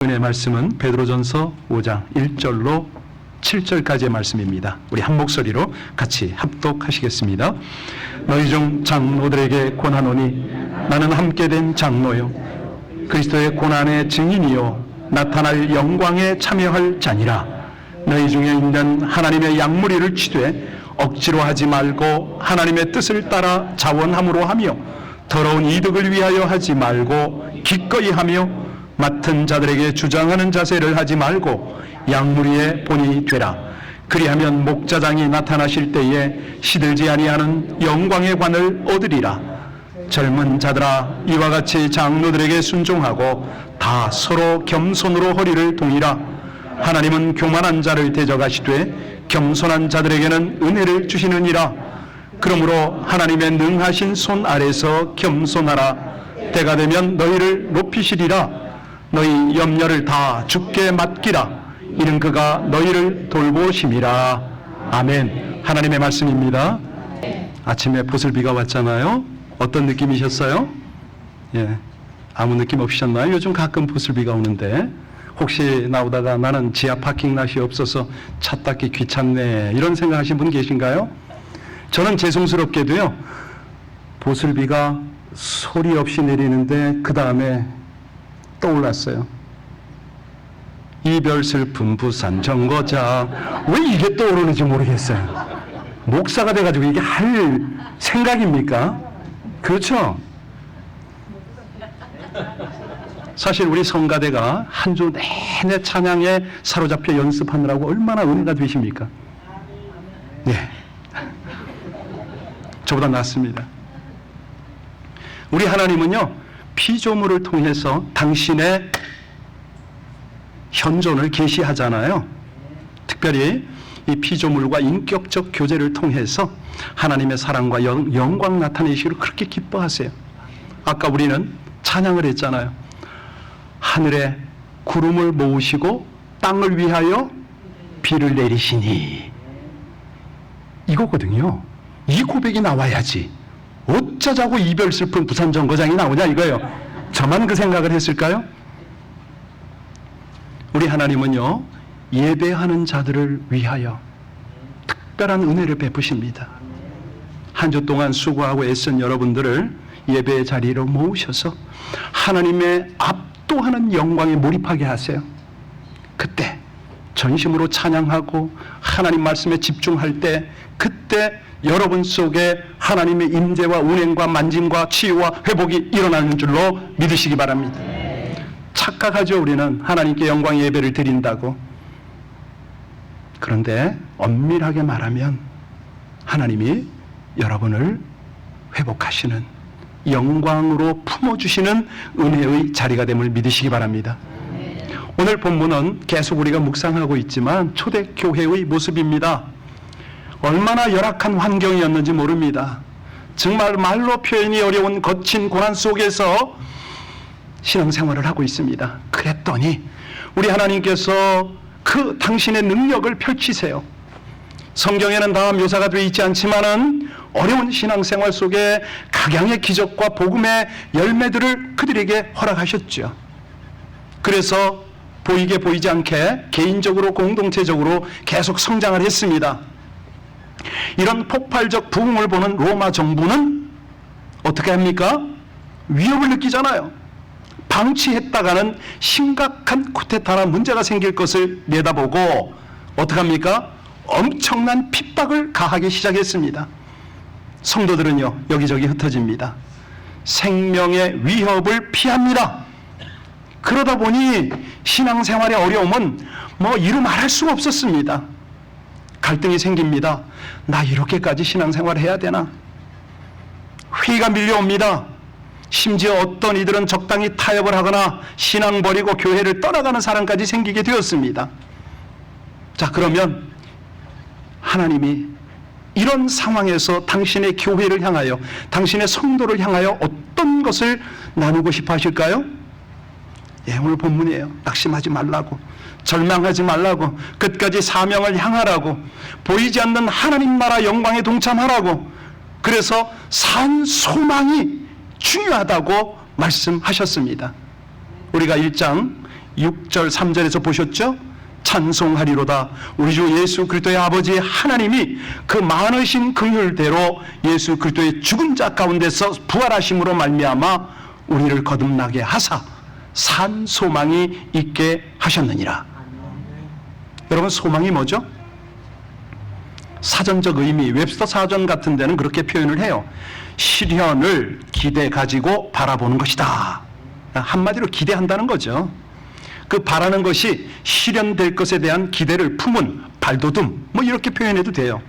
은혜의 말씀은 베드로전서 5장 1절로 7절까지의 말씀입니다. 우리 한 목소리로 같이 합독하시겠습니다. 너희 중 장로들에게 권하노니 나는 함께 된 장로요 그리스도의 고난의 증인이요 나타날 영광에 참여할 자니라. 너희 중에 있는 하나님의 양무리를 취되 억지로 하지 말고 하나님의 뜻을 따라 자원함으로 하며 더러운 이득을 위하여 하지 말고 기꺼이 하며 맡은 자들에게 주장하는 자세를 하지 말고 양무리의 본이 되라. 그리하면 목자장이 나타나실 때에 시들지 아니하는 영광의 관을 얻으리라. 젊은 자들아 이와 같이 장로들에게 순종하고 다 서로 겸손으로 허리를 동이라. 하나님은 교만한 자를 대적하시되 겸손한 자들에게는 은혜를 주시느니라. 그러므로 하나님의 능하신 손 아래서 겸손하라. 때가 되면 너희를 높이시리라. 너희 염려를 다 주께 맡기라. 이는 그가 너희를 돌보심이라. 아멘. 하나님의 말씀입니다. 아침에 보슬비가 왔잖아요. 어떤 느낌이셨어요? 아무 느낌 없으셨나요? 요즘 가끔 보슬비가 오는데 혹시 나오다가 나는 지하 파킹 낯이 없어서 차 닦기 귀찮네 이런 생각하신 분 계신가요? 저는 죄송스럽게도요, 보슬비가 소리 없이 내리는데 그 다음에 떠올랐어요. 이별 슬픈 부산 정거장. 왜 이게 떠오르는지 모르겠어요. 목사가 돼가지고 이게 할 생각입니까? 그렇죠? 사실 우리 성가대가 한 주 내내 찬양에 사로잡혀 연습하느라고 얼마나 은혜가 되십니까? 네. 저보다 낫습니다. 우리 하나님은요, 피조물을 통해서 당신의 현존을 계시하잖아요. 특별히 이 피조물과 인격적 교제를 통해서 하나님의 사랑과 영광 나타내시기를 그렇게 기뻐하세요. 아까 우리는 찬양을 했잖아요. 하늘에 구름을 모으시고 땅을 위하여 비를 내리시니, 이거거든요. 이 고백이 나와야지 어쩌자고 이별 슬픈 부산 정거장이 나오냐 이거예요. 저만 그 생각을 했을까요? 우리 하나님은요, 예배하는 자들을 위하여 특별한 은혜를 베푸십니다. 한 주 동안 수고하고 애쓴 여러분들을 예배의 자리로 모으셔서 하나님의 압도하는 영광에 몰입하게 하세요. 그때 전심으로 찬양하고 하나님 말씀에 집중할 때, 그때 여러분 속에 하나님의 임재와 운행과 만짐과 치유와 회복이 일어나는 줄로 믿으시기 바랍니다. 착각하죠. 우리는 하나님께 영광 예배를 드린다고. 그런데 엄밀하게 말하면 하나님이 여러분을 회복하시는, 영광으로 품어주시는 은혜의 자리가 됨을 믿으시기 바랍니다. 오늘 본문은 계속 우리가 묵상하고 있지만 초대교회의 모습입니다. 얼마나 열악한 환경이었는지 모릅니다. 정말 말로 표현이 어려운 거친 고난 속에서 신앙생활을 하고 있습니다. 그랬더니 우리 하나님께서 그 당신의 능력을 펼치세요. 성경에는 다 묘사가 되어 있지 않지만은 어려운 신앙생활 속에 각양의 기적과 복음의 열매들을 그들에게 허락하셨죠. 그래서 보이게 보이지 않게 개인적으로 공동체적으로 계속 성장을 했습니다. 이런 폭발적 부흥을 보는 로마 정부는 어떻게 합니까? 위협을 느끼잖아요. 방치했다가는 심각한 쿠데타나 문제가 생길 것을 내다보고 어떻게 합니까? 엄청난 핍박을 가하기 시작했습니다. 성도들은요, 여기저기 흩어집니다. 생명의 위협을 피합니다. 그러다 보니 신앙생활의 어려움은 이루 말할 수가 없었습니다. 갈등이 생깁니다. 나 이렇게까지 신앙생활을 해야 되나? 회의가 밀려옵니다. 심지어 어떤 이들은 적당히 타협을 하거나 신앙 버리고 교회를 떠나가는 사람까지 생기게 되었습니다. 자, 그러면 하나님이 이런 상황에서 당신의 교회를 향하여, 당신의 성도를 향하여 어떤 것을 나누고 싶어 하실까요? 오늘 본문이에요. 낙심하지 말라고, 절망하지 말라고, 끝까지 사명을 향하라고, 보이지 않는 하나님 나라 영광에 동참하라고, 그래서 산 소망이 중요하다고 말씀하셨습니다. 우리가 1장 6절 3절에서 보셨죠? 찬송하리로다. 우리 주 예수 그리스도의 아버지 하나님이 그 많으신 긍휼대로 예수 그리스도의 죽은 자 가운데서 부활하심으로 말미암아 우리를 거듭나게 하사 산 소망이 있게 하셨느니라. 여러분, 소망이 뭐죠? 사전적 의미, 웹스터 사전 같은 데는 그렇게 표현을 해요. 실현을 기대 가지고 바라보는 것이다. 한마디로 기대한다는 거죠. 그 바라는 것이 실현될 것에 대한 기대를 품은 발돋움, 뭐 이렇게 표현해도 돼요.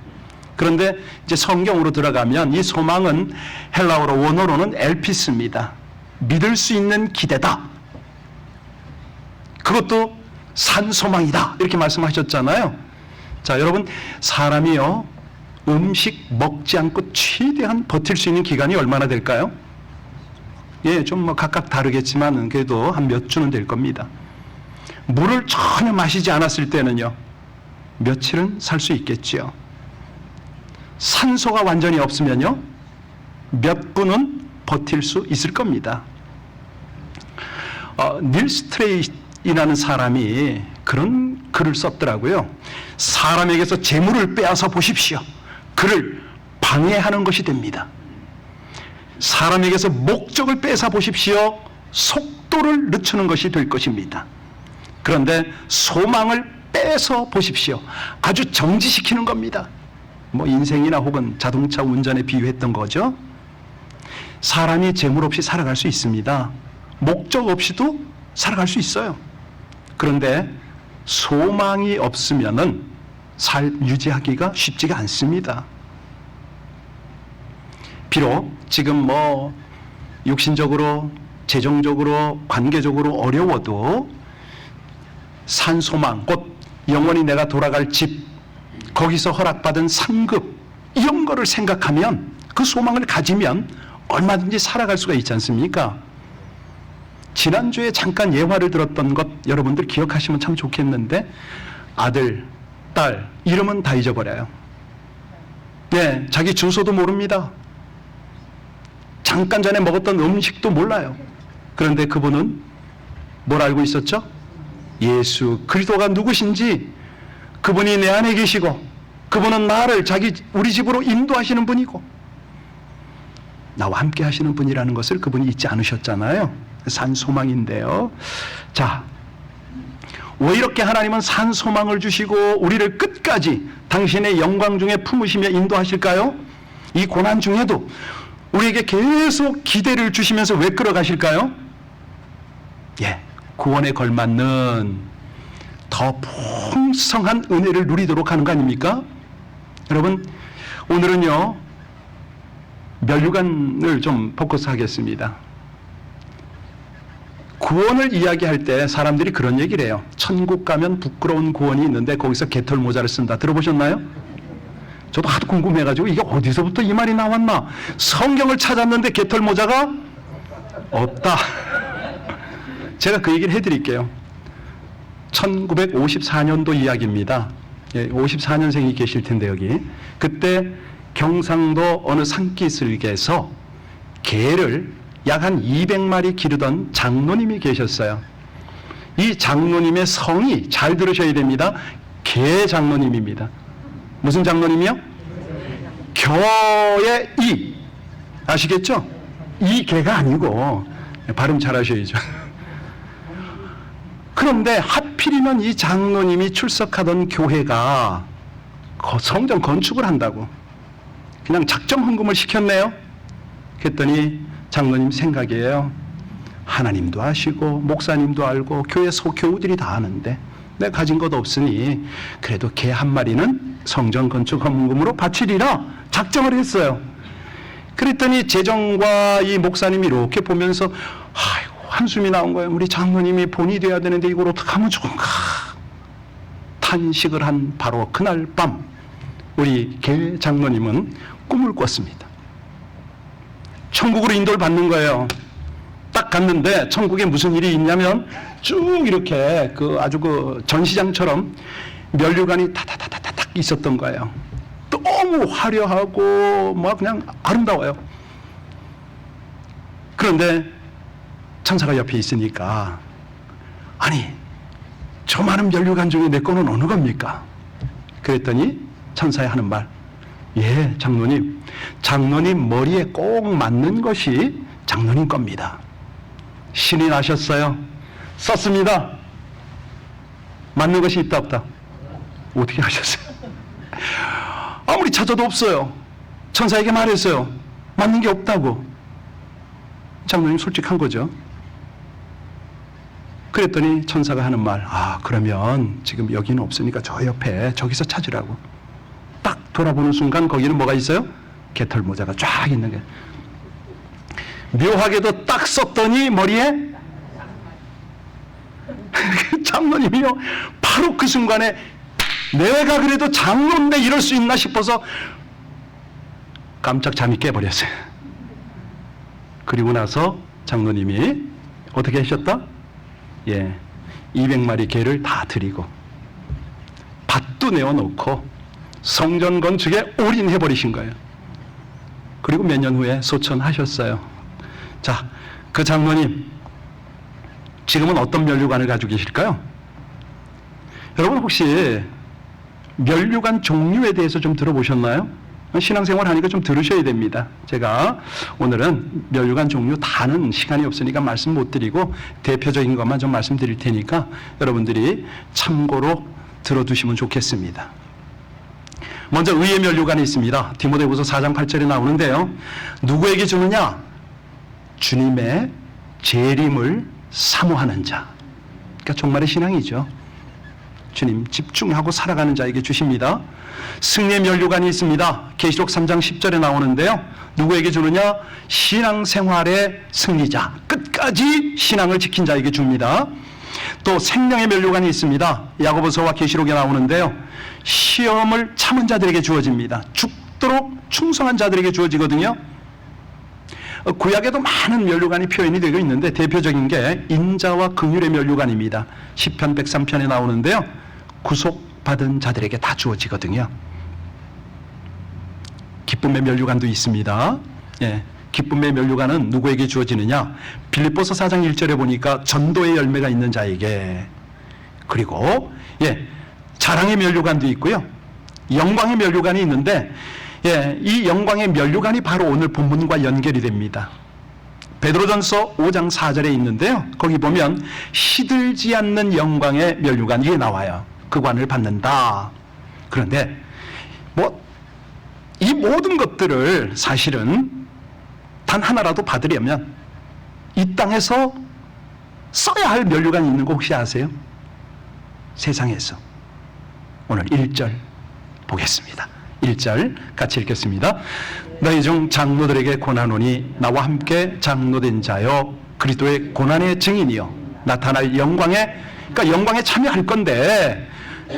그런데 이제 성경으로 들어가면 이 소망은 헬라어로 원어로는 엘피스입니다. 믿을 수 있는 기대다. 그것도 산 소망이다. 이렇게 말씀하셨잖아요. 자, 여러분, 사람이요, 음식 먹지 않고 최대한 버틸 수 있는 기간이 얼마나 될까요? 예, 좀 뭐 각각 다르겠지만 그래도 한 몇 주는 될 겁니다. 물을 전혀 마시지 않았을 때는요, 며칠은 살 수 있겠지요. 산소가 완전히 없으면요, 몇 분은 버틸 수 있을 겁니다. 닐 스트레이트라는 사람이 그런 글을 썼더라고요. 사람에게서 재물을 빼앗아 보십시오. 그를 방해하는 것이 됩니다. 사람에게서 목적을 뺏어 보십시오. 속도를 늦추는 것이 될 것입니다. 그런데 소망을 뺏어 보십시오. 아주 정지시키는 겁니다. 뭐 인생이나 혹은 자동차 운전에 비유했던 거죠. 사람이 재물 없이 살아갈 수 있습니다. 목적 없이도 살아갈 수 있어요. 그런데 소망이 없으면은 삶 유지하기가 쉽지가 않습니다. 비록 지금 뭐 육신적으로, 재정적으로, 관계적으로 어려워도 산 소망, 곧 영원히 내가 돌아갈 집, 거기서 허락받은 상급, 이런 거를 생각하면, 그 소망을 가지면 얼마든지 살아갈 수가 있지 않습니까? 지난주에 잠깐 예화를 들었던 것 여러분들 기억하시면 참 좋겠는데, 아들, 딸 이름은 다 잊어버려요. 네, 자기 주소도 모릅니다. 잠깐 전에 먹었던 음식도 몰라요. 그런데 그분은 뭘 알고 있었죠? 예수 그리스도가 누구신지, 그분이 내 안에 계시고 그분은 나를 우리 집으로 인도하시는 분이고 나와 함께 하시는 분이라는 것을 그분이 잊지 않으셨잖아요. 산 소망인데요. 자, 왜 이렇게 하나님은 산 소망을 주시고 우리를 끝까지 당신의 영광 중에 품으시며 인도하실까요? 이 고난 중에도 우리에게 계속 기대를 주시면서 왜 끌어가실까요? 예, 구원에 걸맞는 더 풍성한 은혜를 누리도록 하는 거 아닙니까? 여러분, 오늘은요, 면류관을 좀 포커스하겠습니다. 구원을 이야기할 때 사람들이 그런 얘기를 해요. 천국 가면 부끄러운 구원이 있는데 거기서 개털 모자를 쓴다. 들어보셨나요? 저도 하도 궁금해가지고 이게 어디서부터 이 말이 나왔나. 성경을 찾았는데 개털 모자가 없다. 제가 그 얘기를 해드릴게요. 1954년도 이야기입니다. 54년생이 계실 텐데 여기. 그때 경상도 어느 산기슭에서 개를 약 한 200마리 기르던 장로님이 계셨어요. 이 장로님의 성이, 잘 들으셔야 됩니다, 개 장로님입니다. 무슨 장로님이요? 겨의 이. 아시겠죠? 이 개가 아니고, 발음 잘 하셔야죠. 그런데 하필이면 이 장로님이 출석하던 교회가 성전 건축을 한다고 그냥 작정 헌금을 시켰네요. 그랬더니 장로님 생각이에요. 하나님도 아시고 목사님도 알고 교회 소교우들이 다 아는데 내가 가진 것 없으니 그래도 개 한 마리는 성전 건축 헌금으로 바치리라 작정을 했어요. 그랬더니 재정과 이 목사님이 이렇게 보면서 아이고 한숨이 나온 거예요. 우리 장로님이 본이 돼야 되는데 이걸 어떡하면 좋은가. 탄식을 한 바로 그날 밤 우리 개 장로님은 꿈을 꿨습니다. 천국으로 인도를 받는 거예요. 딱 갔는데 천국에 무슨 일이 있냐면 쭉 이렇게 아주 전시장처럼 면류관이 타타타타탁 있었던 거예요. 너무 화려하고 뭐 그냥 아름다워요. 그런데 천사가 옆에 있으니까 아니, 저 많은 면류관 중에 내 거는 어느 겁니까? 그랬더니 천사에 하는 말, 예, 장로님, 장로님 머리에 꼭 맞는 것이 장로님 겁니다. 신이 나셨어요. 썼습니다. 맞는 것이 있다 없다? 어떻게 하셨어요? 아무리 찾아도 없어요. 천사에게 말했어요. 맞는 게 없다고. 장로님 솔직한 거죠. 그랬더니 천사가 하는 말, 아, 그러면 지금 여기는 없으니까 저 옆에 저기서 찾으라고. 딱 돌아보는 순간 거기는 뭐가 있어요? 개털 모자가 쫙 있는 게. 묘하게도 딱 썼더니 머리에 장로님이요, 바로 그 순간에 내가 그래도 장로인데 이럴 수 있나 싶어서 깜짝 잠이 깨버렸어요. 그리고 나서 장로님이 어떻게 하셨다? 예, 200마리 개를 다 드리고 밭도 내어놓고 성전 건축에 올인해버리신 거예요. 그리고 몇 년 후에 소천하셨어요. 자, 그 장로님 지금은 어떤 면류관을 가지고 계실까요? 여러분 혹시 면류관 종류에 대해서 좀 들어보셨나요? 신앙생활 하니까 좀 들으셔야 됩니다. 제가 오늘은 면류관 종류 다는 시간이 없으니까 말씀 못 드리고 대표적인 것만 좀 말씀드릴 테니까 여러분들이 참고로 들어두시면 좋겠습니다. 먼저 의의 면류관이 있습니다. 디모데후서 4장 8절에 나오는데요. 누구에게 주느냐? 주님의 재림을 사모하는 자. 그러니까 정말의 신앙이죠. 주님 집중하고 살아가는 자에게 주십니다. 승리의 면류관이 있습니다. 계시록 3장 10절에 나오는데요. 누구에게 주느냐? 신앙생활의 승리자, 끝까지 신앙을 지킨 자에게 줍니다. 또 생명의 면류관이 있습니다. 야고보서와 계시록에 나오는데요. 시험을 참은 자들에게 주어집니다. 죽도록 충성한 자들에게 주어지거든요. 구약에도 많은 면류관이 표현이 되고 있는데 대표적인 게 인자와 긍휼의 면류관입니다. 시편 103편에 나오는데요. 구속받은 자들에게 다 주어지거든요. 기쁨의 면류관도 있습니다. 예, 기쁨의 면류관은 누구에게 주어지느냐? 빌립보서 4장 1절에 보니까 전도의 열매가 있는 자에게, 그리고 예, 자랑의 면류관도 있고요. 영광의 면류관이 있는데 예, 이 영광의 면류관이 바로 오늘 본문과 연결이 됩니다. 베드로전서 5장 4절에 있는데요. 거기 보면 시들지 않는 영광의 면류관, 이게 나와요. 그 관을 받는다. 그런데 이 모든 것들을 사실은 단 하나라도 받으려면 이 땅에서 써야 할 면류관이 있는 거 혹시 아세요? 세상에서. 오늘 1절 보겠습니다. 1절 같이 읽겠습니다. 너희 중 장로들에게 고난오니 나와 함께 장로된 자여 그리스도의 고난의 증인이요 나타날 영광에, 그러니까 영광에 참여할 건데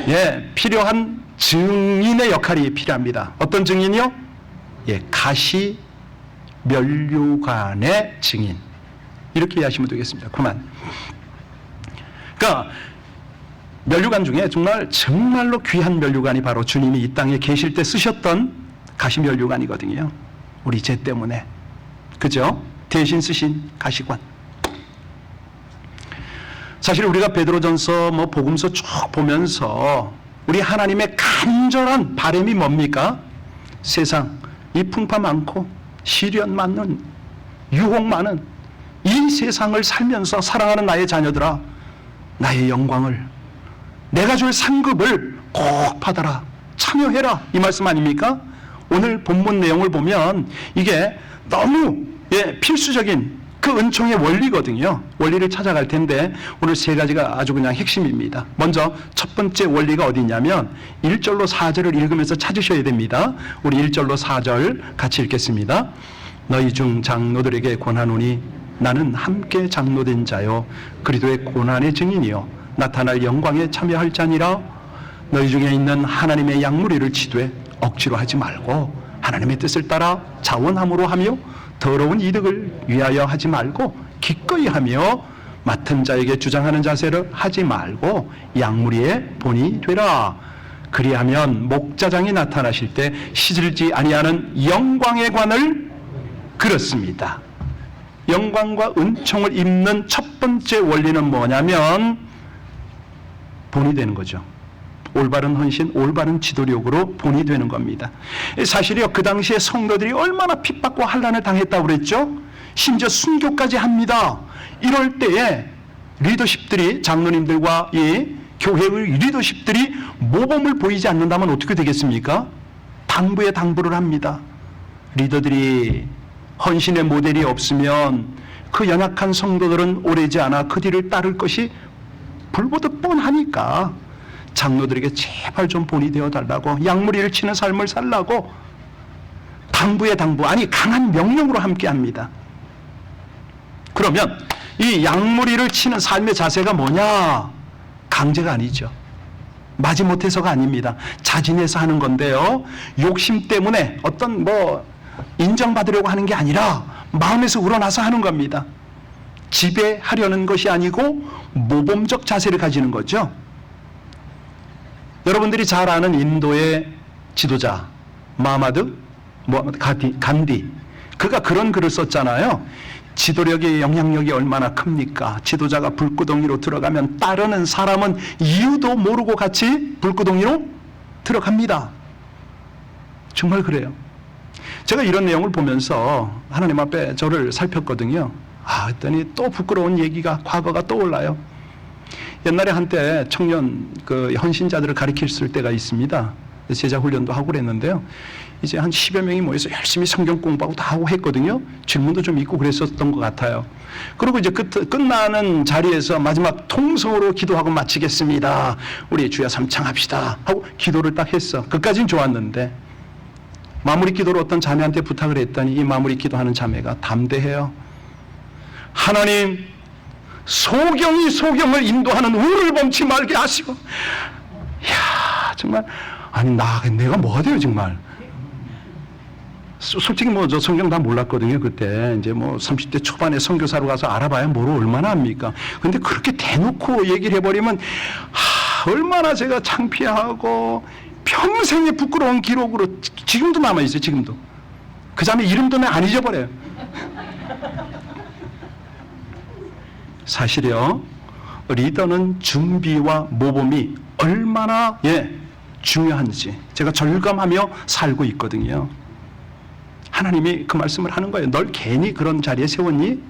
예, 필요한 증인의 역할이 필요합니다. 어떤 증인이요? 예, 가시 면류관의 증인, 이렇게 이해하시면 되겠습니다. 그만. 그러니까 면류관 중에 정말로 귀한 면류관이 바로 주님이 이 땅에 계실 때 쓰셨던 가시 면류관이거든요. 우리 죄 때문에, 그죠? 대신 쓰신 가시관. 사실 우리가 베드로전서 복음서 쭉 보면서 우리 하나님의 간절한 바람이 뭡니까? 세상 이 풍파 많고 시련 많은 유혹 많은 이 세상을 살면서 사랑하는 나의 자녀들아, 나의 영광을, 내가 줄 상급을 꼭 받아라, 참여해라, 이 말씀 아닙니까? 오늘 본문 내용을 보면 이게 너무 필수적인 그 은총의 원리거든요. 원리를 찾아갈 텐데 오늘 세 가지가 아주 그냥 핵심입니다. 먼저 첫 번째 원리가 어디 있냐면 1절로 4절을 읽으면서 찾으셔야 됩니다. 우리 1절로 4절 같이 읽겠습니다. 너희 중 장로들에게 권하노니 나는 함께 장로된 자요 그리스도의 고난의 증인이요 나타날 영광에 참여할 자니라. 너희 중에 있는 하나님의 양무리를 치되 억지로 하지 말고 하나님의 뜻을 따라 자원함으로 하며 더러운 이득을 위하여 하지 말고 기꺼이 하며 맡은 자에게 주장하는 자세를 하지 말고 양무리의 본이 되라. 그리하면 목자장이 나타나실 때 시들지 아니하는 영광의 관을, 그렇습니다. 영광과 은총을 입는 첫 번째 원리는 뭐냐면 본이 되는 거죠. 올바른 헌신, 올바른 지도력으로 본이 되는 겁니다. 사실이요, 그 당시에 성도들이 얼마나 핍박과 환난을 당했다고 그랬죠? 심지어 순교까지 합니다. 이럴 때에 리더십들이, 장로님들과 이 교회의 리더십들이 모범을 보이지 않는다면 어떻게 되겠습니까? 당부에 당부를 합니다. 리더들이 헌신의 모델이 없으면 그 연약한 성도들은 오래지 않아 그 뒤를 따를 것이 불보듯 뻔하니까 장로들에게 제발 좀 본이 되어달라고, 양무리를 치는 삶을 살라고 당부에 당부, 아니 강한 명령으로 함께합니다. 그러면 이 양무리를 치는 삶의 자세가 뭐냐? 강제가 아니죠. 마지못해서가 아닙니다. 자진해서 하는 건데요, 욕심 때문에 어떤 인정받으려고 하는 게 아니라 마음에서 우러나서 하는 겁니다. 지배하려는 것이 아니고 모범적 자세를 가지는 거죠. 여러분들이 잘 아는 인도의 지도자 마하마드 간디, 그가 그런 글을 썼잖아요. 지도력의 영향력이 얼마나 큽니까? 지도자가 불구덩이로 들어가면 따르는 사람은 이유도 모르고 같이 불구덩이로 들어갑니다. 정말 그래요. 제가 이런 내용을 보면서 하나님 앞에 저를 살폈거든요. 했더니 또 부끄러운 얘기가, 과거가 떠올라요. 옛날에 한때 청년 헌신자들을 가르쳤을 때가 있습니다. 제자 훈련도 하고 그랬는데요. 이제 한 10여 명이 모여서 열심히 성경 공부하고 다 하고 했거든요. 질문도 좀 있고 그랬었던 것 같아요. 그리고 이제 끝나는 자리에서 마지막 통성으로 기도하고 마치겠습니다. 우리 주야 삼창합시다 하고 기도를 딱 했어. 그까진 좋았는데 마무리 기도로 어떤 자매한테 부탁을 했더니 이 마무리 기도하는 자매가 담대해요. 하나님, 소경이 소경을 인도하는 우를 범치 말게 하시고. 이야, 정말, 아니 내가 뭐가 돼요 정말. 솔직히 저 성경 다 몰랐거든요. 그때 이제 30대 초반에 선교사로 가서 알아봐야 뭐를 얼마나 합니까. 근데 그렇게 대놓고 얘기를 해버리면 얼마나 제가 창피하고 평생의 부끄러운 기록으로 지금도 남아있어요. 지금도 그 자매 이름도 안 잊어버려요. 사실이요, 리더는 준비와 모범이 얼마나 중요한지 제가 절감하며 살고 있거든요. 하나님이 그 말씀을 하는 거예요. 널 괜히 그런 자리에 세웠니?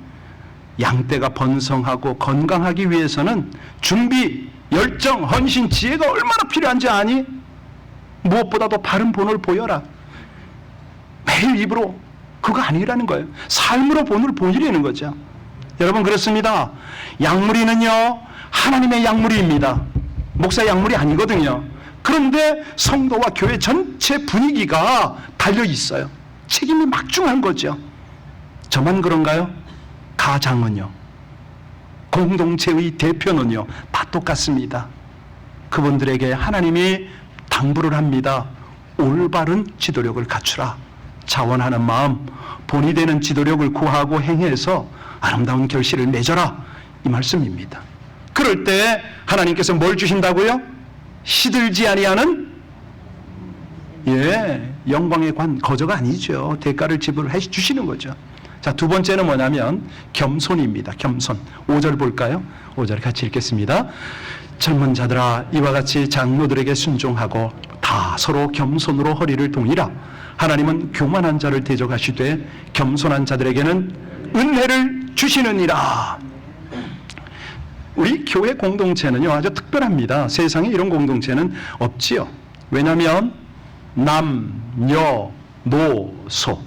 양떼가 번성하고 건강하기 위해서는 준비, 열정, 헌신, 지혜가 얼마나 필요한지 아니? 무엇보다도 바른 본을 보여라. 매일 입으로 그거 아니라는 거예요. 삶으로 본을 보이라는 거죠. 여러분, 그렇습니다. 양무리는요, 하나님의 양무리입니다. 목사 양무리 아니거든요. 그런데 성도와 교회 전체 분위기가 달려 있어요. 책임이 막중한 거죠. 저만 그런가요? 가장은요, 공동체의 대표는요, 다 똑같습니다. 그분들에게 하나님이 당부를 합니다. 올바른 지도력을 갖추라. 자원하는 마음, 본이 되는 지도력을 구하고 행해서 아름다운 결실을 맺어라, 이 말씀입니다. 그럴 때 하나님께서 뭘 주신다고요? 시들지 아니하는 영광의 관, 거저가 아니죠. 대가를 지불해 주시는 거죠. 자, 두 번째는 뭐냐면 겸손입니다. 겸손. 5절 볼까요? 5절 같이 읽겠습니다. 젊은 자들아, 이와 같이 장로들에게 순종하고 다 서로 겸손으로 허리를 동이라. 하나님은 교만한 자를 대적하시되 겸손한 자들에게는 은혜를 주시느니라. 우리 교회 공동체는요, 아주 특별합니다. 세상에 이런 공동체는 없지요. 왜냐하면 남, 여, 노, 소,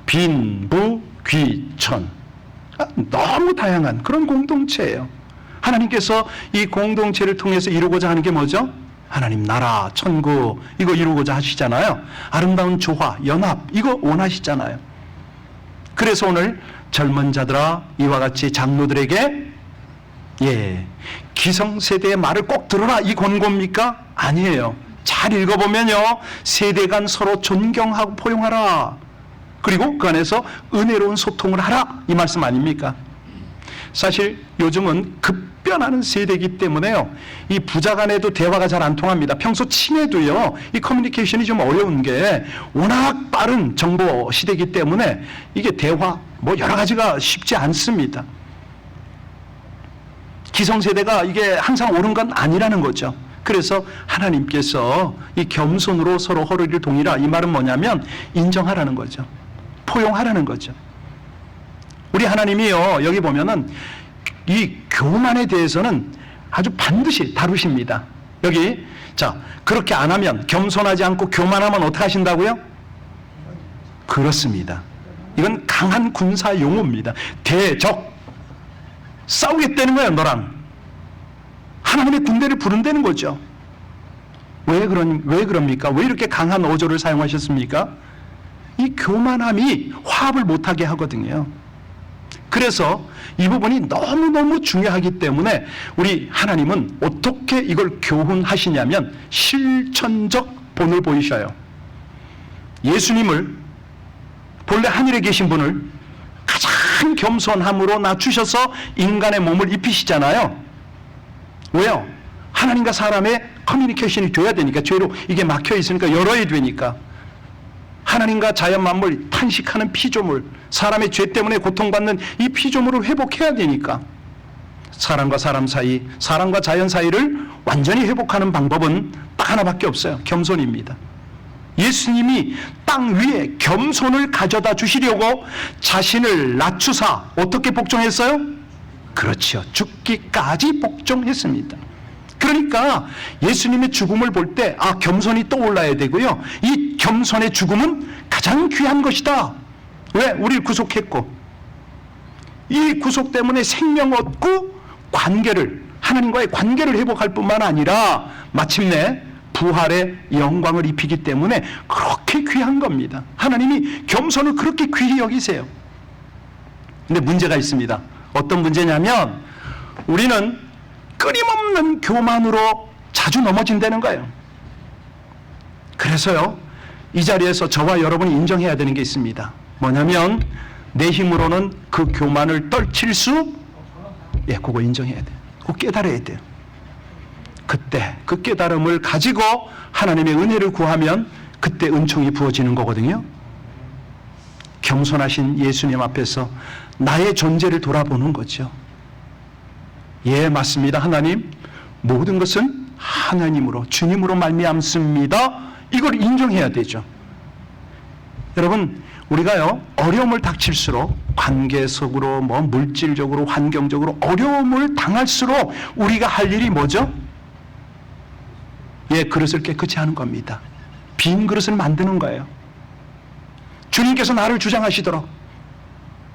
빈, 부, 귀, 천, 너무 다양한 그런 공동체예요. 하나님께서 이 공동체를 통해서 이루고자 하는 게 뭐죠? 하나님 나라, 천국, 이거 이루고자 하시잖아요. 아름다운 조화, 연합, 이거 원하시잖아요. 그래서 오늘 젊은 자들아, 이와 같이 장로들에게 기성세대의 말을 꼭 들어라, 이 권고입니까? 아니에요. 잘 읽어보면요, 세대 간 서로 존경하고 포용하라, 그리고 그 안에서 은혜로운 소통을 하라, 이 말씀 아닙니까? 사실 요즘은 급변하는 세대이기 때문에요, 이 부자 간에도 대화가 잘 안 통합니다. 평소 친해도요, 이 커뮤니케이션이 좀 어려운 게 워낙 빠른 정보 시대이기 때문에 이게 대화 여러 가지가 쉽지 않습니다. 기성세대가 이게 항상 옳은 건 아니라는 거죠. 그래서 하나님께서 이 겸손으로 서로 허리를 동이라, 이 말은 뭐냐면 인정하라는 거죠. 포용하라는 거죠. 우리 하나님이요, 여기 보면은 이 교만에 대해서는 아주 반드시 다루십니다. 여기, 자, 그렇게 안 하면, 겸손하지 않고 교만하면 어떻게 하신다고요? 그렇습니다. 이건 강한 군사 용어입니다. 대적. 싸우겠다는 거예요, 너랑. 하나님의 군대를 부른다는 거죠. 왜 그럽니까? 왜 이렇게 강한 어조를 사용하셨습니까? 이 교만함이 화합을 못하게 하거든요. 그래서 이 부분이 너무너무 중요하기 때문에 우리 하나님은 어떻게 이걸 교훈하시냐면 실천적 본을 보이셔요. 예수님을, 본래 하늘에 계신 분을 가장 겸손함으로 낮추셔서 인간의 몸을 입히시잖아요. 왜요? 하나님과 사람의 커뮤니케이션이 돼야 되니까. 죄로 이게 막혀 있으니까 열어야 되니까. 하나님과 자연 만물 탄식하는 피조물, 사람의 죄 때문에 고통받는 이 피조물을 회복해야 되니까. 사람과 사람 사이, 사람과 자연 사이를 완전히 회복하는 방법은 딱 하나밖에 없어요. 겸손입니다. 예수님이 땅 위에 겸손을 가져다 주시려고 자신을 낮추사 어떻게 복종했어요? 그렇죠. 죽기까지 복종했습니다. 그러니까 예수님의 죽음을 볼 때 겸손이 떠올라야 되고요. 이 겸손의 죽음은 가장 귀한 것이다. 왜? 우리를 구속했고, 이 구속 때문에 생명 얻고 관계를, 하나님과의 관계를 회복할 뿐만 아니라 마침내 부활의 영광을 입히기 때문에 그렇게 귀한 겁니다. 하나님이 겸손을 그렇게 귀히 여기세요. 근데 문제가 있습니다. 어떤 문제냐면 우리는 끊임없는 교만으로 자주 넘어진다는 거예요. 그래서요, 이 자리에서 저와 여러분이 인정해야 되는 게 있습니다. 뭐냐면 내 힘으로는 그 교만을 떨칠 수, 그거 인정해야 돼요. 그거 깨달아야 돼요. 그때 그 깨달음을 가지고 하나님의 은혜를 구하면 그때 은총이 부어지는 거거든요. 겸손하신 예수님 앞에서 나의 존재를 돌아보는 거죠. 예, 맞습니다. 하나님, 모든 것은 하나님으로, 주님으로 말미암습니다. 이걸 인정해야 되죠. 여러분, 우리가요, 어려움을 닥칠수록 관계적으로, 물질적으로, 환경적으로 어려움을 당할수록 우리가 할 일이 뭐죠? 그릇을 깨끗이 하는 겁니다. 빈 그릇을 만드는 거예요. 주님께서 나를 주장하시도록,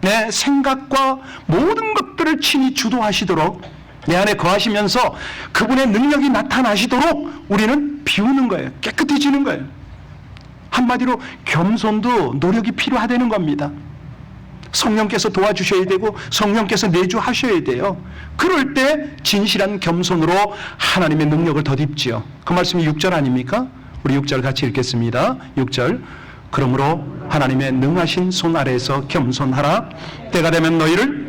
내 생각과 모든 것들을 친히 주도하시도록, 내 안에 거하시면서 그분의 능력이 나타나시도록 우리는 비우는 거예요. 깨끗해지는 거예요. 한마디로 겸손도 노력이 필요하다는 겁니다. 성령께서 도와주셔야 되고 성령께서 내주하셔야 돼요. 그럴 때 진실한 겸손으로 하나님의 능력을 덧입지요. 그 말씀이 6절 아닙니까? 우리 6절 같이 읽겠습니다. 6절. 그러므로 하나님의 능하신 손 아래에서 겸손하라. 때가 되면 너희를,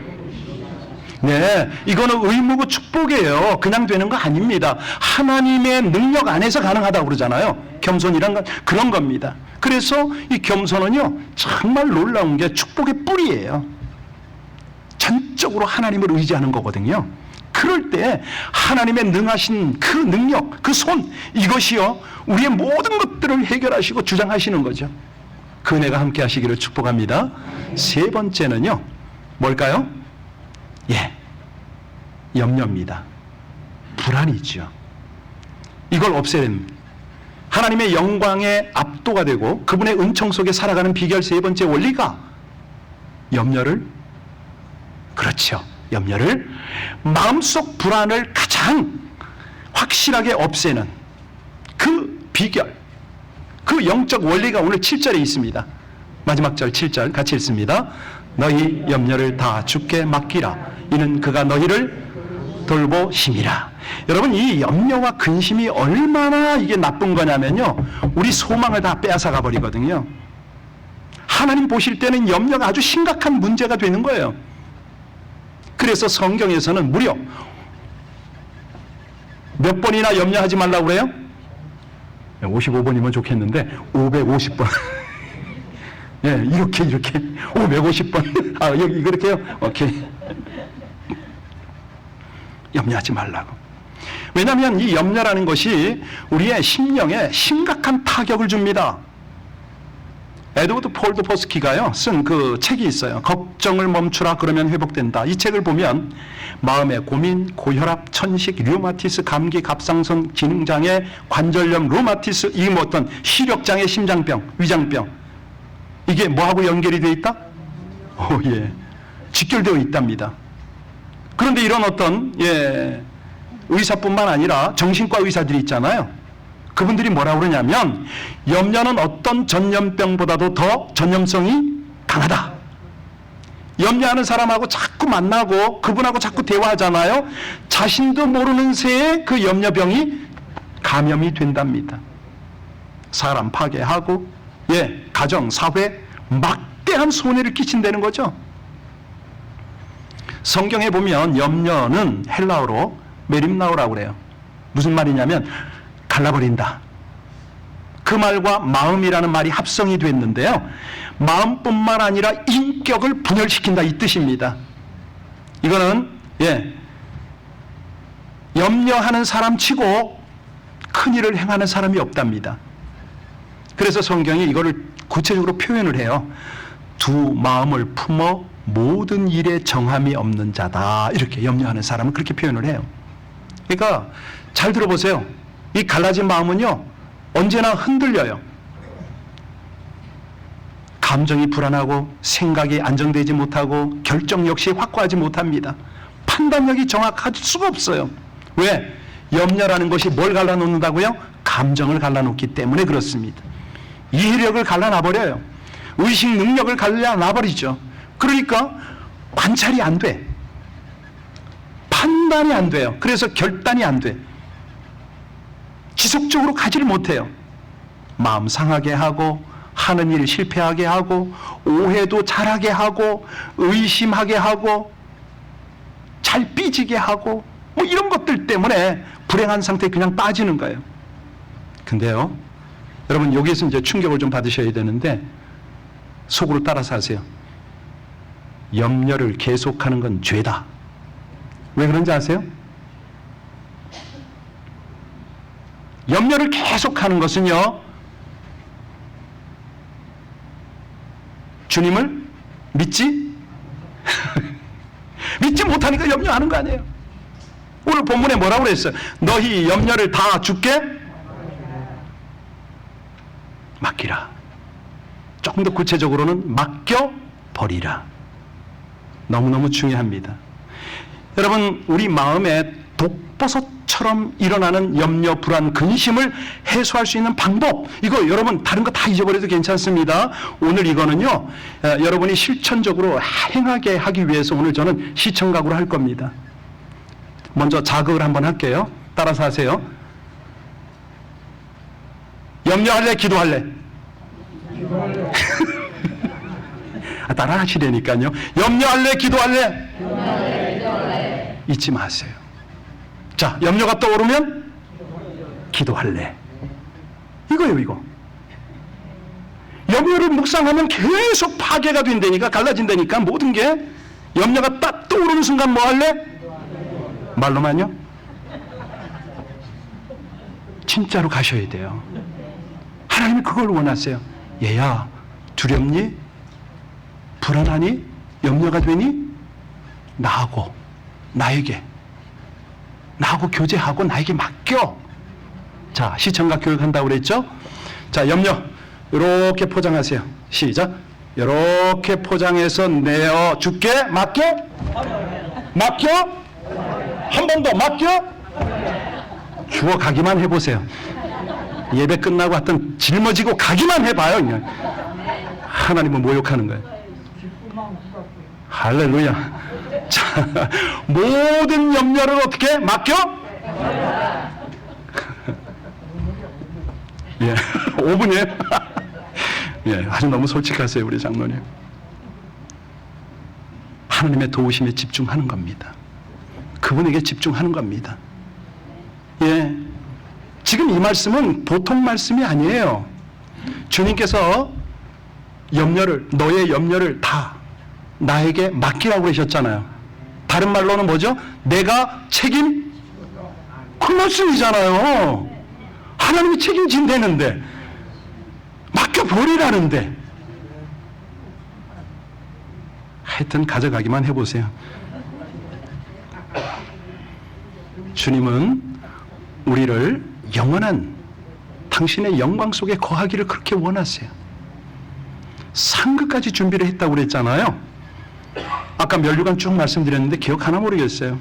이거는 의무고 축복이에요. 그냥 되는 거 아닙니다. 하나님의 능력 안에서 가능하다고 그러잖아요. 겸손이란 건 그런 겁니다. 그래서 이 겸손은요, 정말 놀라운 게 축복의 뿌리예요. 전적으로 하나님을 의지하는 거거든요. 그럴 때 하나님의 능하신 그 능력, 그 손, 이것이요, 우리의 모든 것들을 해결하시고 주장하시는 거죠. 그 은혜가 함께 하시기를 축복합니다. 세 번째는요, 뭘까요? 염려입니다. 불안이죠. 이걸 없애야 됩니다. 하나님의 영광에 압도가 되고 그분의 은총 속에 살아가는 비결 세 번째 원리가 염려를, 그렇죠, 염려를, 마음속 불안을 가장 확실하게 없애는 그 비결, 그 영적 원리가 오늘 7절에 있습니다. 마지막 절 7절 같이 읽습니다. 너희 염려를 다 주께 맡기라. 이는 그가 너희를 돌보심이라. 여러분, 이 염려와 근심이 얼마나 이게 나쁜 거냐면요, 우리 소망을 다 빼앗아가 버리거든요. 하나님 보실 때는 염려가 아주 심각한 문제가 되는 거예요. 그래서 성경에서는 무려 몇 번이나 염려하지 말라고 그래요? 55번이면 좋겠는데 550번. 이렇게 550번. 여기 그렇게요? 오케이. 염려하지 말라고. 왜냐하면 이 염려라는 것이 우리의 심령에 심각한 타격을 줍니다. 에드워드 폴드포스키가요 쓴 그 책이 있어요. 걱정을 멈추라 그러면 회복된다. 이 책을 보면 마음의 고민, 고혈압, 천식, 류마티스, 감기, 갑상선, 기능장애, 관절염, 루마티스, 이게 뭐 어떤 시력장애, 심장병, 위장병, 이게 뭐하고 연결이 되어 있다? 예, 직결되어 있답니다. 그런데 이런 어떤 의사뿐만 아니라 정신과 의사들이 있잖아요. 그분들이 뭐라고 그러냐면 염려는 어떤 전염병보다도 더 전염성이 강하다. 염려하는 사람하고 자꾸 만나고 그분하고 자꾸 대화하잖아요. 자신도 모르는 새에 그 염려병이 감염이 된답니다. 사람 파괴하고 가정, 사회 막대한 손해를 끼친다는 거죠. 성경에 보면 염려는 헬라어로 메림나오라고 그래요. 무슨 말이냐면 갈라버린다. 그 말과 마음이라는 말이 합성이 됐는데요. 마음뿐만 아니라 인격을 분열시킨다 이 뜻입니다. 이거는 염려하는 사람 치고 큰일을 행하는 사람이 없답니다. 그래서 성경이 이거를 구체적으로 표현을 해요. 두 마음을 품어 모든 일에 정함이 없는 자다. 이렇게 염려하는 사람은 그렇게 표현을 해요. 그러니까 잘 들어보세요. 이 갈라진 마음은요 언제나 흔들려요. 감정이 불안하고 생각이 안정되지 못하고 결정 역시 확고하지 못합니다. 판단력이 정확할 수가 없어요. 왜? 염려라는 것이 뭘 갈라놓는다고요? 감정을 갈라놓기 때문에 그렇습니다. 이해력을 갈라놔버려요. 의식 능력을 갈라놔버리죠. 그러니까 관찰이 안 돼. 판단이 안 돼요. 그래서 결단이 안 돼. 지속적으로 가지를 못해요. 마음 상하게 하고 하는 일 실패하게 하고 오해도 잘하게 하고 의심하게 하고 잘 삐지게 하고 뭐 이런 것들 때문에 불행한 상태에 그냥 빠지는 거예요. 근데요 여러분 여기에서 이제 충격을 좀 받으셔야 되는데 속으로 따라서 하세요. 염려를 계속하는 건 죄다. 왜 그런지 아세요? 염려를 계속하는 것은요 주님을 믿지 못하니까 염려하는 거 아니에요. 오늘 본문에 뭐라고 그랬어요? 너희 염려를 다 주께 맡기라. 조금 더 구체적으로는 맡겨버리라. 너무너무 중요합니다. 여러분 우리 마음에 독버섯처럼 일어나는 염려, 불안, 근심을 해소할 수 있는 방법, 이거 여러분 다른 거 다 잊어버려도 괜찮습니다. 오늘 이거는요 여러분이 실천적으로 행하게 하기 위해서 오늘 저는 시청각으로 할 겁니다. 먼저 자극을 한번 할게요. 따라서 하세요. 염려할래? 기도할래? 따라 하시라니까요. 염려할래? 기도할래? 잊지 마세요. 자, 염려가 떠오르면 기도할래. 이거예요, 이거. 염려를 묵상하면 계속 파괴가 된다니까, 갈라진다니까, 모든 게. 염려가 딱 떠오르는 순간 뭐 할래? 말로만요? 진짜로 가셔야 돼요. 하나님이 그걸 원하세요. 얘야, 두렵니? 불안하니? 염려가 되니? 나하고 교제하고 나에게 맡겨. 자, 시청각 교육한다고 그랬죠? 자, 염려 이렇게 포장하세요. 시작. 이렇게 포장해서 내어 줄게. 맡겨? 한 번 더 맡겨? 주워 가기만 해보세요. 예배 끝나고 하여튼 짊어지고 가기만 해봐요. 그냥. 하나님은 모욕하는 거예요. 할렐루야. 자, 모든 염려를 어떻게 맡겨? 예, 5분이에요. 예, 아주 너무 솔직하세요, 우리 장로님. 하나님의 도우심에 집중하는 겁니다. 그분에게 집중하는 겁니다. 예, 지금 이 말씀은 보통 말씀이 아니에요. 주님께서 너의 염려를 다 나에게 맡기라고 하셨잖아요. 다른 말로는 뭐죠? 내가 책임? 그 말씀이잖아요. 하나님이 책임진다는데, 맡겨버리라는데. 하여튼 가져가기만 해보세요. 주님은 우리를 영원한 당신의 영광 속에 거하기를 그렇게 원하세요. 상급까지 준비를 했다고 그랬잖아요. 아까 면류관 쭉 말씀드렸는데 기억하나 모르겠어요.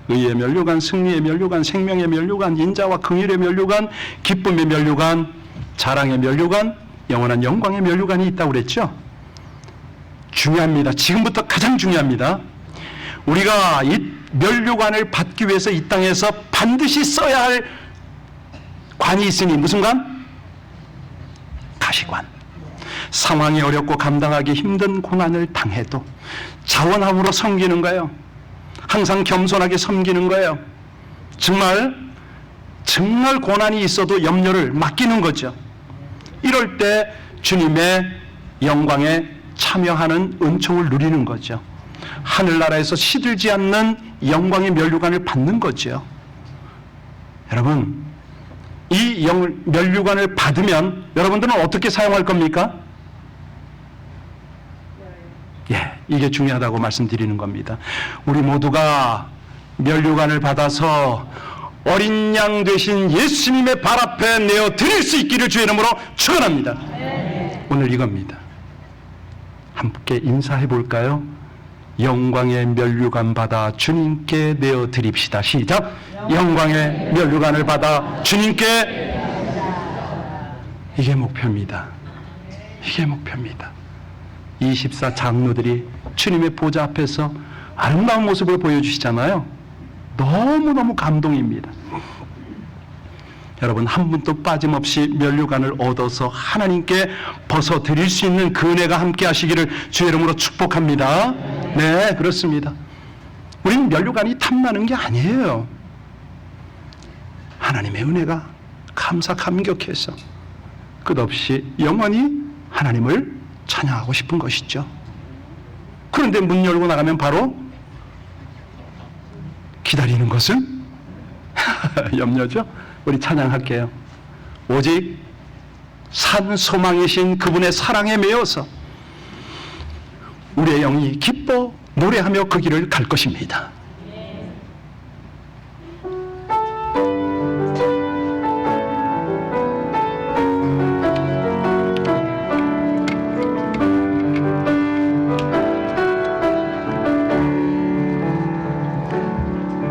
의의 면류관, 승리의 면류관, 생명의 면류관, 인자와 긍휼의 면류관, 기쁨의 면류관, 자랑의 면류관, 영원한 영광의 면류관이 있다고 그랬죠. 중요합니다. 지금부터 가장 중요합니다. 우리가 이 면류관을 받기 위해서 이 땅에서 반드시 써야 할 관이 있으니 무슨 관? 가시관. 상황이 어렵고 감당하기 힘든 고난을 당해도 자원함으로 섬기는 거예요. 항상 겸손하게 섬기는 거예요. 정말 고난이 있어도 염려를 맡기는 거죠. 이럴 때 주님의 영광에 참여하는 은총을 누리는 거죠. 하늘나라에서 시들지 않는 영광의 면류관을 받는 거죠. 여러분, 이 면류관을 받으면 여러분들은 어떻게 사용할 겁니까? 이게 중요하다고 말씀드리는 겁니다. 우리 모두가 면류관을 받아서 어린 양 되신 예수님의 발 앞에 내어 드릴 수 있기를 주의 이름으로 축원합니다. 오늘 이겁니다. 함께 인사해 볼까요? 영광의 면류관 받아 주님께 내어 드립시다. 시작. 영광의 면류관을 받아 주님께. 이게 목표입니다. 이게 목표입니다. 24 장로들이 주님의 보좌 앞에서 아름다운 모습을 보여주시잖아요. 너무너무 감동입니다. 여러분, 한 분도 빠짐없이 면류관을 얻어서 하나님께 벗어드릴 수 있는 그 은혜가 함께 하시기를 주의 이름으로 축복합니다. 네, 그렇습니다. 우리는 면류관이 탐나는 게 아니에요. 하나님의 은혜가 감격해서 끝없이 영원히 하나님을 찬양하고 싶은 것이죠. 그런데 문 열고 나가면 바로 기다리는 것은 염려죠. 우리 찬양할게요. 오직 산 소망이신 그분의 사랑에 매여서 우리의 영이 기뻐 노래하며 그 길을 갈 것입니다.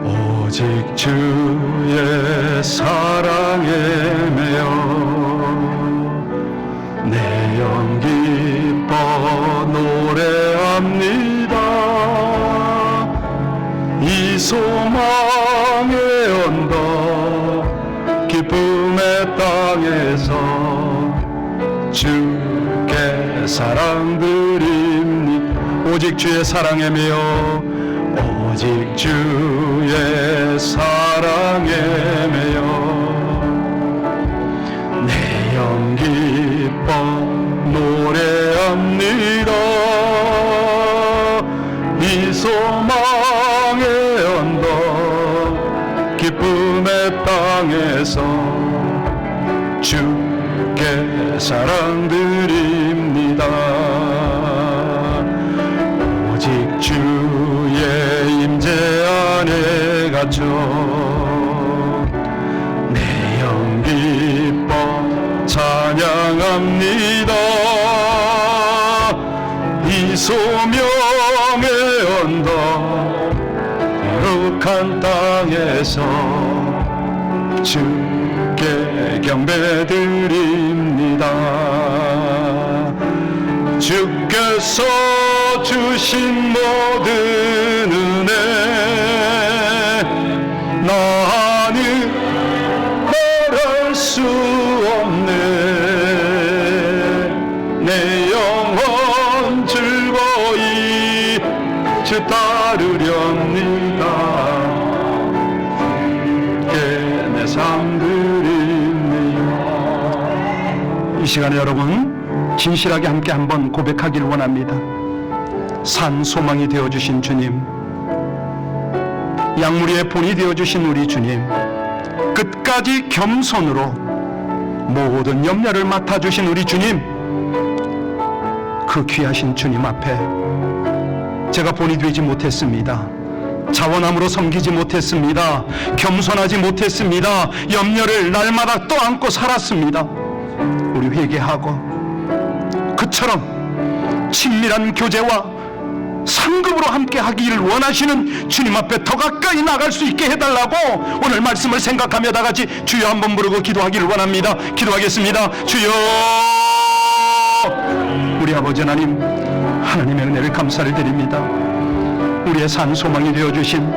오직 주의 사랑에 매여 내 영 기뻐 노래합니다. 이 소망의 언덕 기쁨의 땅에서 주께 사랑 드립니다. 오직 주의 사랑에 매여 오직 주의 사랑에 매여 내 영 기뻐 노래합니다. 이 소망의 언덕 기쁨의 땅에서 주께 사랑 드립니다. 오직 주의 임재 안에 갇혀 내 영 기뻐 찬양합니다. 이 소명의 언덕 거룩한 땅에서 주께 경배드립니다. 주께서 주신 모든 은혜 나는 말할 수 없네. 내 영혼 즐거이 주 따르렵니다. 주께 내 삶 드립니다. 이 시간에 여러분 진실하게 함께 한번 고백하기를 원합니다. 산 소망이 되어주신 주님, 양무리의 본이 되어주신 우리 주님, 끝까지 겸손으로 모든 염려를 맡아주신 우리 주님, 그 귀하신 주님 앞에 제가 본이 되지 못했습니다. 자원함으로 섬기지 못했습니다. 겸손하지 못했습니다. 염려를 날마다 또 안고 살았습니다. 우리 회개하고 그처럼 친밀한 교제와 상급으로 함께 하기를 원하시는 주님 앞에 더 가까이 나갈 수 있게 해달라고 오늘 말씀을 생각하며 다 같이 주여 한번 부르고 기도하기를 원합니다. 기도하겠습니다. 주여, 우리 아버지 하나님, 하나님의 은혜를 감사를 드립니다. 우리의 산 소망이 되어주신,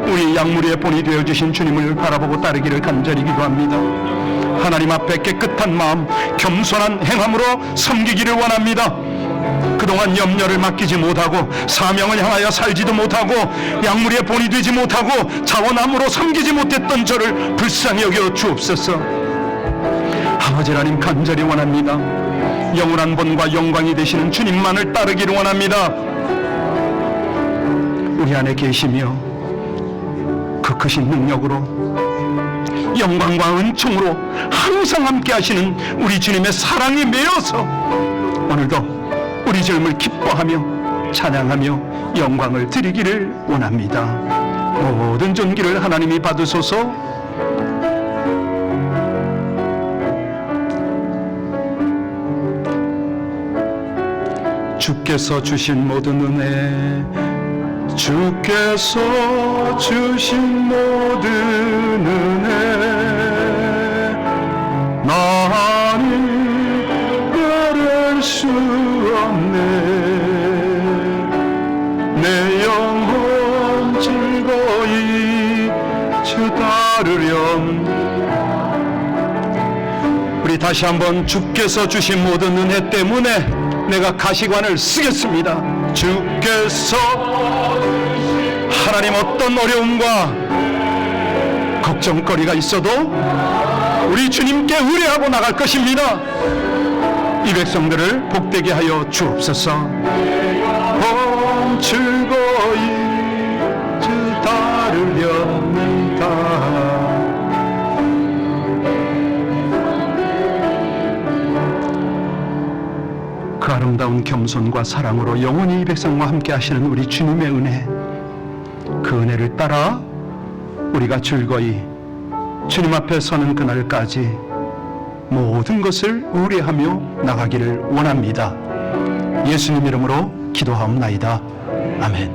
우리 양무리의 본이 되어주신 주님을 바라보고 따르기를 간절히 기도합니다. 하나님 앞에 깨끗한 마음, 겸손한 행함으로 섬기기를 원합니다. 그동안 염려를 맡기지 못하고 사명을 향하여 살지도 못하고 양무리의 본이 되지 못하고 자원함으로 섬기지 못했던 저를 불쌍히 여겨 주옵소서. 아버지 하나님, 간절히 원합니다. 영원한 본과 영광이 되시는 주님만을 따르기를 원합니다. 우리 안에 계시며 그 크신 능력으로 영광과 은총으로 항상 함께 하시는 우리 주님의 사랑에 매여서 오늘도 우리 젊음을 기뻐하며 찬양하며 영광을 드리기를 원합니다. 모든 존귀를 하나님이 받으소서. 주께서 주신 모든 은혜, 주께서 주신 모든 은혜, 나는 따를 수 없네. 내 영혼 즐거이 주 따르렴. 우리 다시 한번, 주께서 주신 모든 은혜 때문에 내가 가시관을 쓰겠습니다. 주께서, 하나님, 어떤 어려움과 걱정거리가 있어도 우리 주님께 의뢰하고 나갈 것입니다. 이 백성들을 복되게 하여 주옵소서. 온 즐거이 주 따르렵니다. 그 아름다운 겸손과 사랑으로 영원히 이 백성과 함께 하시는 우리 주님의 은혜, 그 은혜를 따라 우리가 즐거이 주님 앞에 서는 그날까지 모든 것을 의뢰하며 나가기를 원합니다. 예수님 이름으로 기도하옵나이다. 아멘.